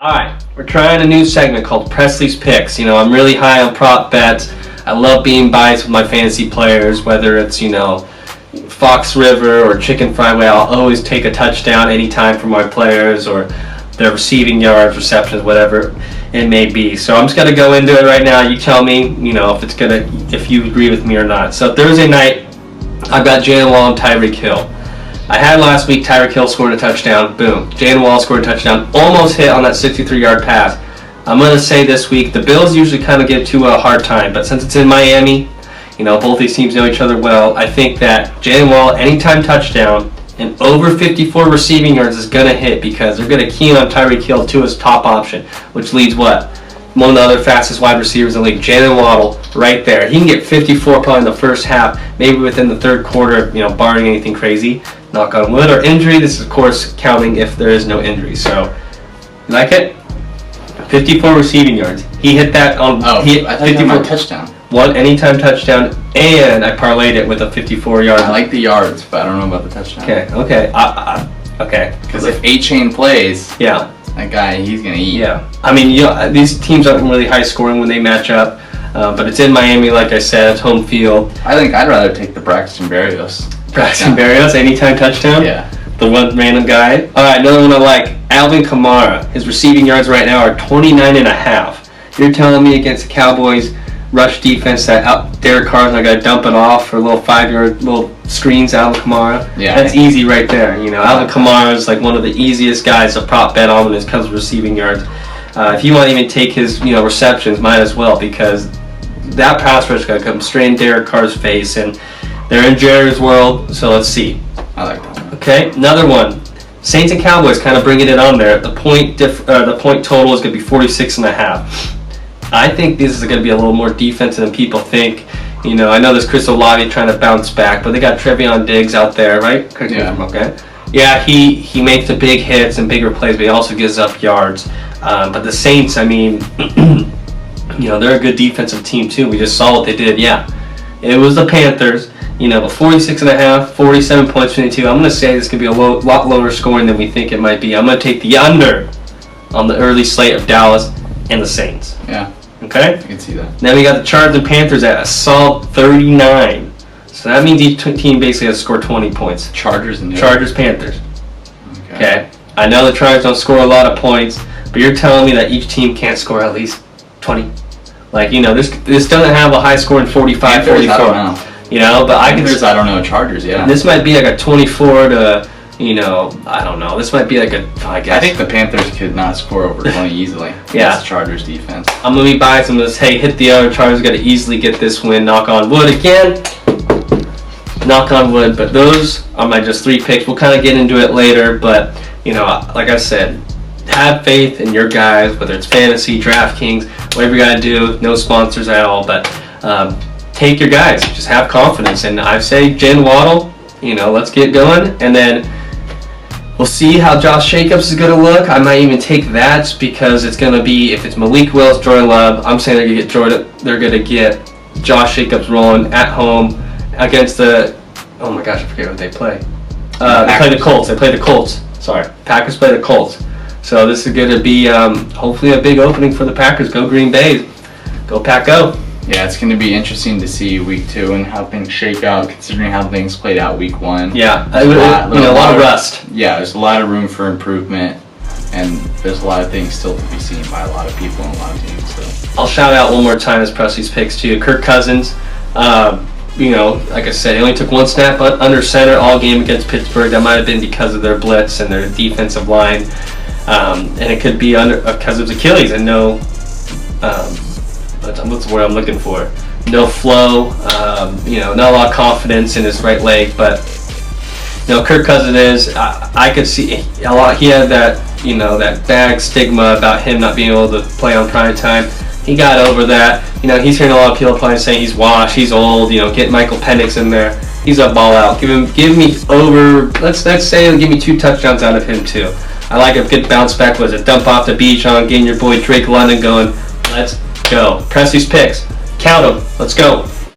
Alright, we're trying a new segment called Presley's Picks. I'm really high on prop bets. I love being biased with my fantasy players, whether it's, Fox River or Chicken Fried Way. I'll always take a touchdown anytime for my players, or their receiving yards, receptions, whatever it may be. So I'm just going to go into it right now. You tell me, if you agree with me or not. So Thursday night, I've got Jalen Wall and Tyreek Hill. I had last week Tyreek Hill scored a touchdown. Boom. Jalen Wall scored a touchdown. Almost hit on that 63-yard pass. I'm going to say this week, the Bills usually kind of give Tua a hard time, but since it's in Miami, both these teams know each other well. I think that Jalen Wall, anytime touchdown, and over 54 receiving yards is going to hit because they're going to key in on Tyreek Hill, Tua's top option, which leads what? One of the other fastest wide receivers in the league, Jalen Waddle, right there. He can get 54 probably in the first half, maybe within the third quarter, barring anything crazy, knock on wood, or injury. This is, of course, counting if there is no injury. So, you like it? 54 receiving yards. He hit that on. He hit I think 54 touchdown. One anytime touchdown, and I parlayed it with a 54-yard. I like the yards, but I don't know about the touchdown. Okay. Okay. Because if A-Chain plays, yeah, that guy, he's gonna eat. Yeah. I mean, these teams aren't really high scoring when they match up, but it's in Miami, like I said, it's home field. I think I'd rather take the Braxton Berrios. Braxton Berrios, anytime touchdown. Yeah. The one random guy. All right, another one I like, Alvin Kamara. His receiving yards right now are 29.5. You're telling me against the Cowboys rush defense that Derek Carr's not gonna dump it off for little 5-yard little screens out of Kamara? Yeah. That's easy right there. Alvin Kamara is like one of the easiest guys to prop bet on when it comes to receiving yards. If you want to even take his receptions, might as well, because that pass rush is gonna come straight in Derek Carr's face, and they're in Jerry's world. So let's see. I like that one. Okay, another one. Saints and Cowboys kind of bringing it on there. The point total is going to be 46.5. I think this is going to be a little more defensive than people think. I know there's Chris Olave trying to bounce back, but they got Trevion Diggs out there, right? Yeah. Okay. Yeah, he makes the big hits and bigger plays, but he also gives up yards. But the Saints, they're a good defensive team too. We just saw what they did. Yeah, it was the Panthers. But 46.5, 47 points between the two. I'm going to say this could be a lot lower scoring than we think it might be. I'm going to take the under on the early slate of Dallas and the Saints. Yeah. Okay? I can see that. Then we got the Chargers and Panthers at a solid 39. So that means each team basically has to score 20 points. Chargers, Panthers. Okay. I know the Chargers don't score a lot of points, but you're telling me that each team can't score at least 20? This doesn't have a high score in 45, Panthers, 44. I don't know. But I don't know. Chargers, yeah. This might be like a 24 to, I don't know. This might be like I guess. I think the Panthers could not score over 20 easily. Yeah. It's Chargers defense. I'm going to be biased. I'm going to say, hit the other. Chargers got to easily get this win. Knock on wood again. Knock on wood. But those are my just 3 picks. We'll kind of get into it later. But, like I said, have faith in your guys, whether it's fantasy, DraftKings, whatever you got to do. No sponsors at all. But, take your guys. Just have confidence. And I say Jen Waddle, let's get going. And then we'll see how Josh Jacobs is going to look. I might even take that because it's going to be, if it's Malik Willis, Jordan Love, I'm saying they're going to get Josh Jacobs rolling at home against the, oh my gosh, I forget what they play. They play the Colts. Sorry. Packers play the Colts. So this is going to be hopefully a big opening for the Packers. Go Green Bay. Go Pack Go. Yeah, it's going to be interesting to see week 2 and how things shake out, considering how things played out week 1. Yeah, a lot of rust. Yeah, there's a lot of room for improvement, and there's a lot of things still to be seen by a lot of people and a lot of teams. So I'll shout out one more time as Presley's picks too. Kirk Cousins, like I said, he only took 1 snap under center all game against Pittsburgh. That might have been because of their blitz and their defensive line, and it could be because of Achilles and no. What's the word I'm looking for? No flow, not a lot of confidence in his right leg, but Kirk Cousins I could see a lot. He had that, that bad stigma about him not being able to play on prime time. He got over that. He's hearing a lot of people playing saying he's washed, he's old. Get Michael Penix in there. He's a ball out. Give me over. Let's say give me 2 touchdowns out of him too. I like a good bounce back. Was a dump off the beach on getting your boy Drake London going. Let's go. Presley's picks. Count them. Let's go.